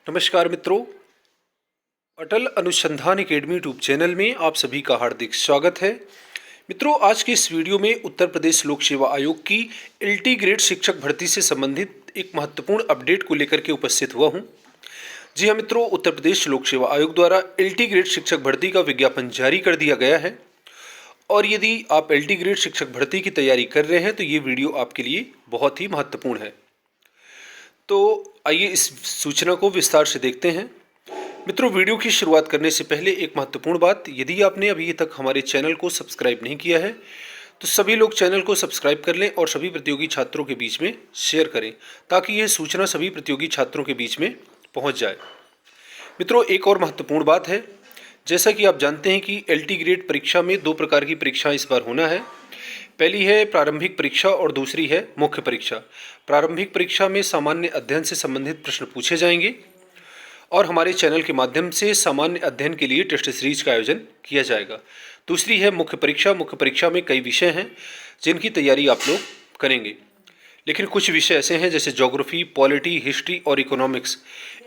नमस्कार मित्रों, अटल अनुसंधान एकेडमी यूट्यूब चैनल में आप सभी का हार्दिक स्वागत है। मित्रों, आज की इस वीडियो में उत्तर प्रदेश लोक सेवा आयोग की एलटी ग्रेड शिक्षक भर्ती से संबंधित एक महत्वपूर्ण अपडेट को लेकर के उपस्थित हुआ हूं। जी हाँ मित्रों, उत्तर प्रदेश लोक सेवा आयोग द्वारा एलटी ग्रेड शिक्षक भर्ती का विज्ञापन जारी कर दिया गया है और यदि आप एलटी ग्रेड शिक्षक भर्ती की तैयारी कर रहे हैं तो ये वीडियो आपके लिए बहुत ही महत्वपूर्ण है। तो आइए इस सूचना को विस्तार से देखते हैं। मित्रों, वीडियो की शुरुआत करने से पहले एक महत्वपूर्ण बात, यदि आपने अभी तक हमारे चैनल को सब्सक्राइब नहीं किया है तो सभी लोग चैनल को सब्सक्राइब कर लें और सभी प्रतियोगी छात्रों के बीच में शेयर करें ताकि यह सूचना सभी प्रतियोगी छात्रों के बीच में पहुंच जाए। मित्रों, एक और महत्वपूर्ण बात है, जैसा कि आप जानते हैं कि एलटी ग्रेड परीक्षा में दो प्रकार की परीक्षा इस बार होना है। पहली है प्रारंभिक परीक्षा और दूसरी है मुख्य परीक्षा। प्रारंभिक परीक्षा में सामान्य अध्ययन से संबंधित प्रश्न पूछे जाएंगे और हमारे चैनल के माध्यम से सामान्य अध्ययन के लिए टेस्ट सीरीज का आयोजन किया जाएगा। दूसरी है मुख्य परीक्षा। मुख्य परीक्षा में कई विषय हैं जिनकी तैयारी आप लोग करेंगे, लेकिन कुछ विषय ऐसे हैं जैसे ज्योग्राफी, पॉलिटी, हिस्ट्री और इकोनॉमिक्स,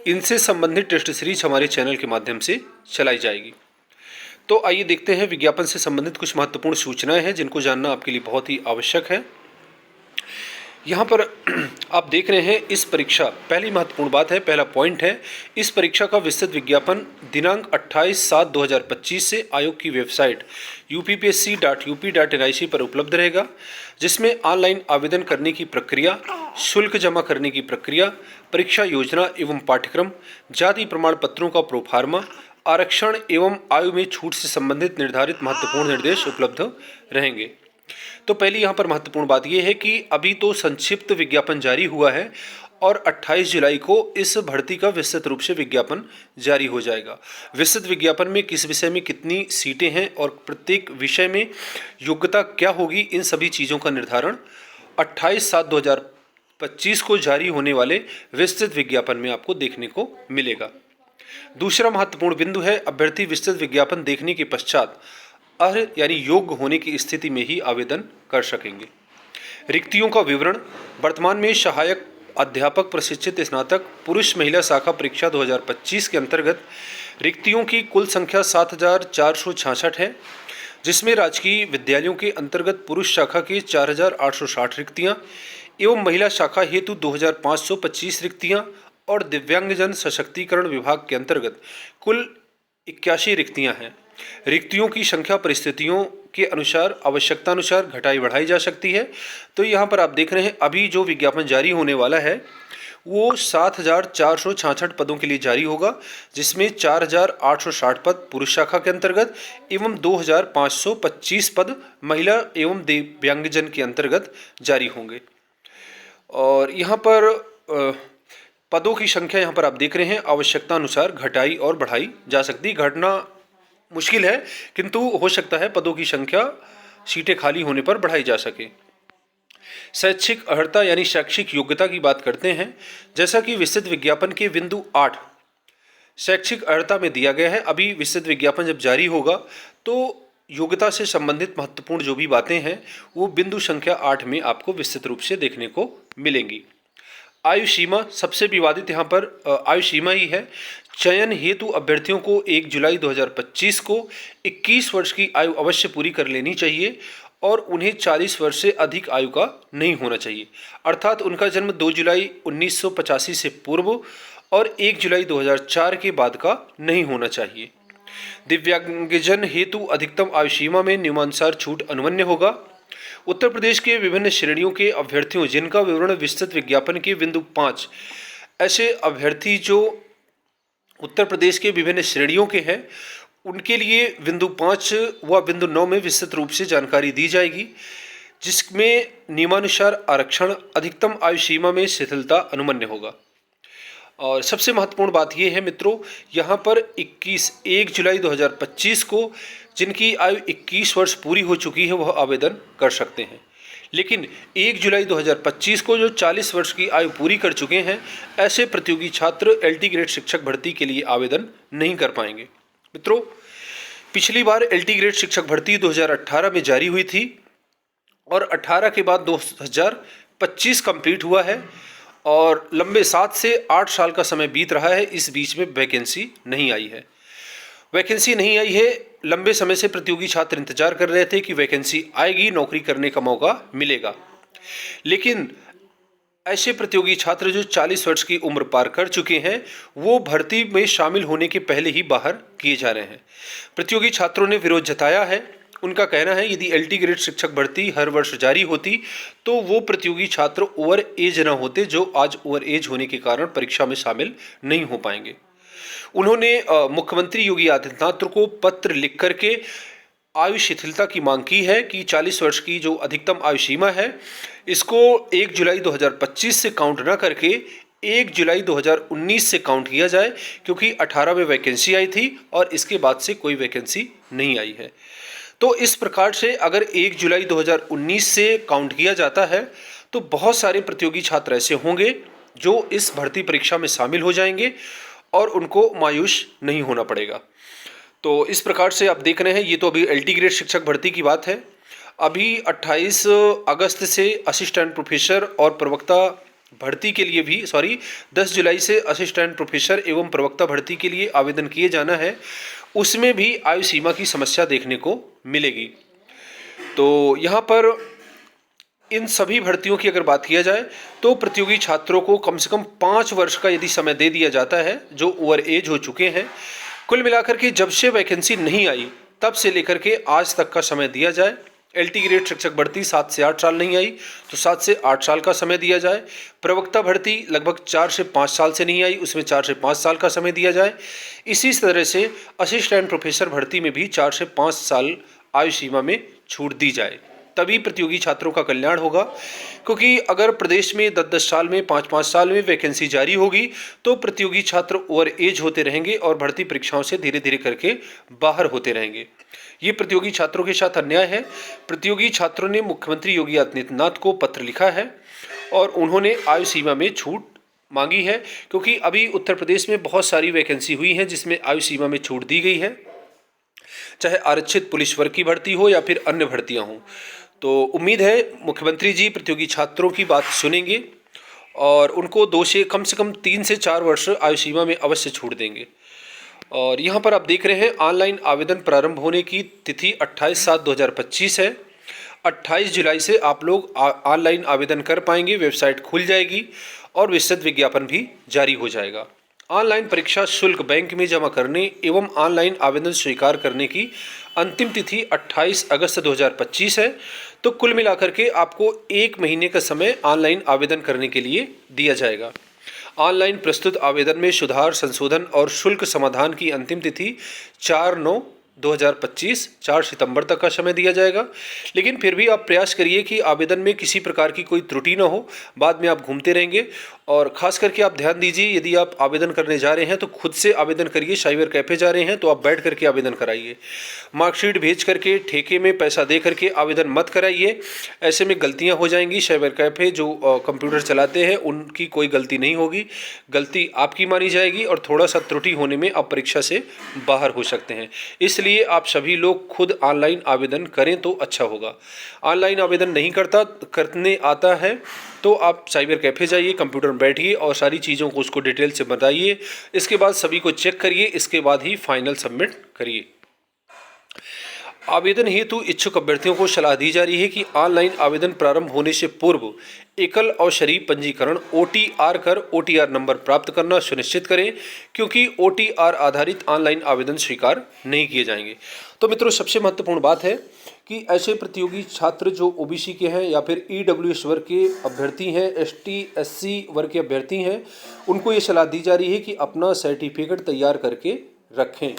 इनसे संबंधित टेस्ट सीरीज हमारे चैनल के माध्यम से चलाई जाएगी। तो आइए देखते हैं, विज्ञापन से संबंधित कुछ महत्वपूर्ण सूचनाएं हैं जिनको जानना आपके लिए बहुत ही आवश्यक है। यहाँ पर आप देख रहे हैं इस परीक्षा, पहली महत्वपूर्ण बात है, पहला पॉइंट है, इस परीक्षा का विस्तृत विज्ञापन दिनांक 28/7/2025 से आयोग की वेबसाइट uppsc.up.nic पर उपलब्ध रहेगा, जिसमें ऑनलाइन आवेदन करने की प्रक्रिया, शुल्क जमा करने की प्रक्रिया, परीक्षा योजना एवं पाठ्यक्रम, जाति प्रमाण पत्रों का प्रोफार्मा, आरक्षण एवं आयु में छूट से संबंधित निर्धारित महत्वपूर्ण निर्देश उपलब्ध रहेंगे। तो पहली यहाँ पर महत्वपूर्ण बात यह है कि अभी तो संक्षिप्त विज्ञापन जारी हुआ है और 28 जुलाई को इस भर्ती का विस्तृत रूप से विज्ञापन जारी हो जाएगा। विस्तृत विज्ञापन में किस विषय में कितनी सीटें हैं और प्रत्येक विषय में योग्यता क्या होगी, इन सभी चीज़ों का निर्धारण 28/7/2025 को जारी होने वाले विस्तृत विज्ञापन में आपको देखने को मिलेगा। दूसरा महत्वपूर्ण बिंदु है, अभ्यर्थी विस्तृत विज्ञापन देखने के पश्चात अर्ह यानी योग्य होने की स्थिति में ही आवेदन कर सकेंगे। रिक्तियों का विवरण, वर्तमान में सहायक अध्यापक प्रशिक्षित स्नातक पुरुष महिला शाखा परीक्षा 2025 के अंतर्गत रिक्तियों की कुल संख्या 7,466 है, जिसमें राजकीय विद्यालयों के अंतर्गत पुरुष शाखा की 4,860 रिक्तियां एवं महिला शाखा हेतु 2,525 रिक्तियां और दिव्यांगजन सशक्तिकरण विभाग के अंतर्गत कुल 81 रिक्तियां हैं। रिक्तियों की संख्या परिस्थितियों के अनुसार आवश्यकता अनुसार घटाई बढ़ाई जा सकती है। तो यहाँ पर आप देख रहे हैं अभी जो विज्ञापन जारी होने वाला है वो 7,466 पदों के लिए जारी होगा, जिसमें 4,860 पद पुरुष शाखा के अंतर्गत एवं 2,525 पद महिला एवं दिव्यांगजन के अंतर्गत जारी होंगे। और यहाँ पर पदों की संख्या यहाँ पर आप देख रहे हैं आवश्यकता अनुसार घटाई और बढ़ाई जा सकती। घटना मुश्किल है किंतु हो सकता है पदों की संख्या सीटें खाली होने पर बढ़ाई जा सके। शैक्षिक अर्हता यानी शैक्षिक योग्यता की बात करते हैं, जैसा कि विस्तृत विज्ञापन के बिंदु 8 शैक्षिक अर्हता में दिया गया है। अभी विस्तृत विज्ञापन जब जारी होगा तो योग्यता से संबंधित महत्वपूर्ण जो भी बातें हैं वो बिंदु संख्या 8 में आपको विस्तृत रूप से देखने को मिलेंगी। आयु सीमा, सबसे विवादित यहाँ पर आयु सीमा ही है। चयन हेतु अभ्यर्थियों को 1 जुलाई 2025 को 21 वर्ष की आयु अवश्य पूरी कर लेनी चाहिए और उन्हें 40 वर्ष से अधिक आयु का नहीं होना चाहिए, अर्थात उनका जन्म 2 जुलाई 1985 से पूर्व और 1 जुलाई 2004 के बाद का नहीं होना चाहिए। दिव्यांगजन हेतु अधिकतम आयु सीमा में नियमानुसार छूट अनुमन्य होगा। उत्तर प्रदेश के विभिन्न श्रेणियों के अभ्यर्थियों जिनका विवरण विस्तृत विज्ञापन के बिंदु 5, ऐसे अभ्यर्थी जो उत्तर प्रदेश के विभिन्न श्रेणियों के हैं उनके लिए बिंदु 5 व बिंदु 9 में विस्तृत रूप से जानकारी दी जाएगी, जिसमें नियमानुसार आरक्षण, अधिकतम आयु सीमा में शिथिलता अनुमन्य होगा। और सबसे महत्वपूर्ण बात यह है मित्रों, यहाँ पर 1 जुलाई 2025 को जिनकी आयु 21 वर्ष पूरी हो चुकी है वह आवेदन कर सकते हैं, लेकिन 1 जुलाई 2025 को जो 40 वर्ष की आयु पूरी कर चुके हैं ऐसे प्रतियोगी छात्र एलटी ग्रेड शिक्षक भर्ती के लिए आवेदन नहीं कर पाएंगे। मित्रों, पिछली बार एलटी ग्रेड शिक्षक भर्ती 2018 में जारी हुई थी और 18 के बाद 2025 कंप्लीट हुआ है और लंबे 7 से 8 साल का समय बीत रहा है, इस बीच में वैकेंसी नहीं आई है। वैकेंसी नहीं आई है, लंबे समय से प्रतियोगी छात्र इंतजार कर रहे थे कि वैकेंसी आएगी, नौकरी करने का मौका मिलेगा। लेकिन ऐसे प्रतियोगी छात्र जो 40 वर्ष की उम्र पार कर चुके हैं, वो भर्ती में शामिल होने के पहले ही बाहर किए जा रहे हैं। प्रतियोगी छात्रों ने विरोध जताया है। उनका कहना है यदि एलटी ग्रेड शिक्षक भर्ती हर वर्ष जारी होती तो वो प्रतियोगी छात्र ओवर एज न होते, जो आज ओवर एज होने के कारण परीक्षा में शामिल नहीं हो पाएंगे। उन्होंने मुख्यमंत्री योगी आदित्यनाथ को पत्र लिख करके आयु शिथिलता की मांग की है कि 40 वर्ष की जो अधिकतम आयु सीमा है, इसको 1 जुलाई 2025 से काउंट न करके 1 जुलाई 2019 से काउंट किया जाए, क्योंकि 18 में वैकेंसी आई थी और इसके बाद से कोई वैकेंसी नहीं आई है। तो इस प्रकार से अगर 1 जुलाई 2019 से काउंट किया जाता है तो बहुत सारे प्रतियोगी छात्र ऐसे होंगे जो इस भर्ती परीक्षा में शामिल हो जाएंगे और उनको मायूस नहीं होना पड़ेगा। तो इस प्रकार से आप देख रहे हैं, ये तो अभी एलटी ग्रेड शिक्षक भर्ती की बात है। अभी 28 अगस्त से असिस्टेंट प्रोफेसर और प्रवक्ता भर्ती के लिए भी 10 जुलाई से असिस्टेंट प्रोफेसर एवं प्रवक्ता भर्ती के लिए आवेदन किए जाना है। उसमें भी आयु सीमा की समस्या देखने को मिलेगी। तो यहाँ पर इन सभी भर्तियों की अगर बात किया जाए तो प्रतियोगी छात्रों को कम से कम 5 वर्ष का यदि समय दे दिया जाता है जो ओवर एज हो चुके हैं। कुल मिलाकर के जब से वैकेंसी नहीं आई तब से लेकर के आज तक का समय दिया जाए। एलटी ग्रेड शिक्षक भर्ती 7 से 8 साल नहीं आई तो 7 से 8 साल का समय दिया जाए। प्रवक्ता भर्ती लगभग 4 से 5 साल से नहीं आई, उसमें 4 से 5 साल का समय दिया जाए। इसी तरह से असिस्टेंट प्रोफेसर भर्ती में भी 4 से 5 साल आयु सीमा में छूट दी जाए, तभी प्रतियोगी छात्रों का कल्याण होगा। क्योंकि अगर प्रदेश में 10-10 साल में 5-5 साल में वैकेंसी जारी होगी तो प्रतियोगी छात्र ओवर एज होते रहेंगे और भर्ती परीक्षाओं से धीरे धीरे करके बाहर होते रहेंगे। ये प्रतियोगी छात्रों के साथ अन्याय है। प्रतियोगी छात्रों ने मुख्यमंत्री योगी आदित्यनाथ को पत्र लिखा है और उन्होंने आयु सीमा में छूट मांगी है, क्योंकि अभी उत्तर प्रदेश में बहुत सारी वैकेंसी हुई हैं जिसमें आयु सीमा में छूट दी गई है, चाहे आरक्षित पुलिस वर्ग की भर्ती हो या फिर अन्य भर्तियां हों। तो उम्मीद है मुख्यमंत्री जी प्रतियोगी छात्रों की बात सुनेंगे और उनको 2 से कम 3 से 4 वर्ष आयु सीमा में अवश्य छूट देंगे। और यहाँ पर आप देख रहे हैं ऑनलाइन आवेदन प्रारंभ होने की तिथि 28/7/2025 है। 28 जुलाई से आप लोग ऑनलाइन आवेदन कर पाएंगे, वेबसाइट खुल जाएगी और विस्तृत विज्ञापन भी जारी हो जाएगा। ऑनलाइन परीक्षा शुल्क बैंक में जमा करने एवं ऑनलाइन आवेदन स्वीकार करने की अंतिम तिथि 28 अगस्त 2025 है। तो कुल मिलाकर के आपको 1 महीने का समय ऑनलाइन आवेदन करने के लिए दिया जाएगा। ऑनलाइन प्रस्तुत आवेदन में सुधार, संशोधन और शुल्क समाधान की अंतिम तिथि 4/9/2025 4 सितंबर तक का समय दिया जाएगा। लेकिन फिर भी आप प्रयास करिए कि आवेदन में किसी प्रकार की कोई त्रुटि ना हो, बाद में आप घूमते रहेंगे। और ख़ास करके आप ध्यान दीजिए, यदि आप आवेदन करने जा रहे हैं तो खुद से आवेदन करिए। साइबर कैफ़े जा रहे हैं तो आप बैठ करके आवेदन कराइए। मार्कशीट भेज करके ठेके में पैसा दे करके आवेदन मत कराइए, ऐसे में गलतियां हो जाएंगी। साइबर कैफ़े जो कंप्यूटर चलाते हैं उनकी कोई गलती नहीं होगी, गलती आपकी मानी जाएगी और थोड़ा सा त्रुटि होने में आप परीक्षा से बाहर हो सकते हैं। इसलिए आप सभी लोग खुद ऑनलाइन आवेदन करें तो अच्छा होगा। ऑनलाइन आवेदन नहीं करने आता है तो आप साइबर कैफ़े जाइए, कंप्यूटर में बैठिए और सारी चीज़ों को उसको डिटेल से बताइए। इसके बाद सभी को चेक करिए, इसके बाद ही फाइनल सबमिट करिए। आवेदन हेतु इच्छुक अभ्यर्थियों को सलाह दी जा रही है कि ऑनलाइन आवेदन प्रारंभ होने से पूर्व एकल और शरीफ पंजीकरण OTR कर OTR नंबर प्राप्त करना सुनिश्चित करें, क्योंकि OTR आधारित ऑनलाइन आवेदन स्वीकार नहीं किए जाएंगे। तो मित्रों, सबसे महत्वपूर्ण बात है कि ऐसे प्रतियोगी छात्र जो OBC के हैं या फिर EWS वर्ग के अभ्यर्थी हैं, ST SC वर्ग के अभ्यर्थी हैं, उनको ये सलाह दी जा रही है कि अपना सर्टिफिकेट तैयार करके रखें।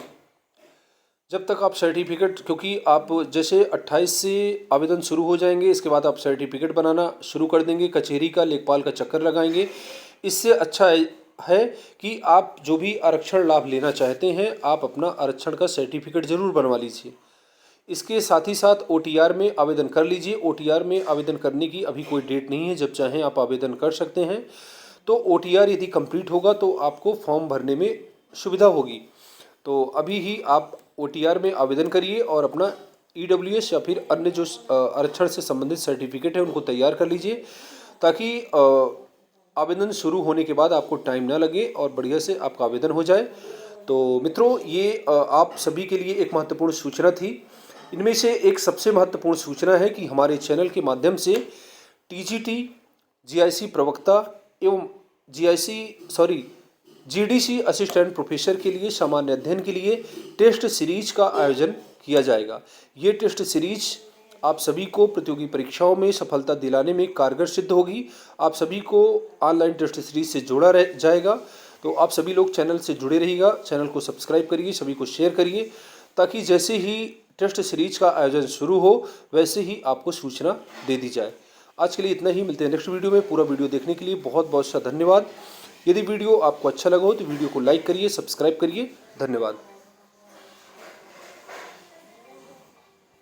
जब तक आप सर्टिफिकेट, क्योंकि आप जैसे 28 से आवेदन शुरू हो जाएंगे, इसके बाद आप सर्टिफिकेट बनाना शुरू कर देंगे, कचहरी का, लेखपाल का चक्कर लगाएंगे। इससे अच्छा है कि आप जो भी आरक्षण लाभ लेना चाहते हैं, आप अपना आरक्षण का सर्टिफिकेट ज़रूर बनवा लीजिए। इसके साथ ही साथ OTR में आवेदन कर लीजिए। OTR में आवेदन करने की अभी कोई डेट नहीं है, जब चाहें आप आवेदन कर सकते हैं। तो OTR यदि कंप्लीट होगा तो आपको फॉर्म भरने में सुविधा होगी। तो अभी ही आप OTR में आवेदन करिए और अपना EWS या फिर अन्य जो आरक्षण से संबंधित सर्टिफिकेट है उनको तैयार कर लीजिए, ताकि आवेदन शुरू होने के बाद आपको टाइम ना लगे और बढ़िया से आपका आवेदन हो जाए। तो मित्रों, ये आप सभी के लिए एक महत्वपूर्ण सूचना थी। इनमें से एक सबसे महत्वपूर्ण सूचना है कि हमारे चैनल के माध्यम से टीजीटी, जीआईसी प्रवक्ता एवं जीडीसी असिस्टेंट प्रोफेसर के लिए सामान्य अध्ययन के लिए टेस्ट सीरीज का आयोजन किया जाएगा। ये टेस्ट सीरीज आप सभी को प्रतियोगी परीक्षाओं में सफलता दिलाने में कारगर सिद्ध होगी। आप सभी को ऑनलाइन टेस्ट सीरीज से जोड़ा जाएगा। तो आप सभी लोग चैनल से जुड़े रहिएगा, चैनल को सब्सक्राइब करिए, सभी को शेयर करिए, ताकि जैसे ही टेस्ट सीरीज का आयोजन शुरू हो वैसे ही आपको सूचना दे दी जाए। आज के लिए इतना ही, मिलते हैं नेक्स्ट वीडियो में। पूरा वीडियो देखने के लिए बहुत बहुत सा धन्यवाद। यदि वीडियो आपको अच्छा लगा हो तो वीडियो को लाइक करिए, सब्सक्राइब करिए। धन्यवाद।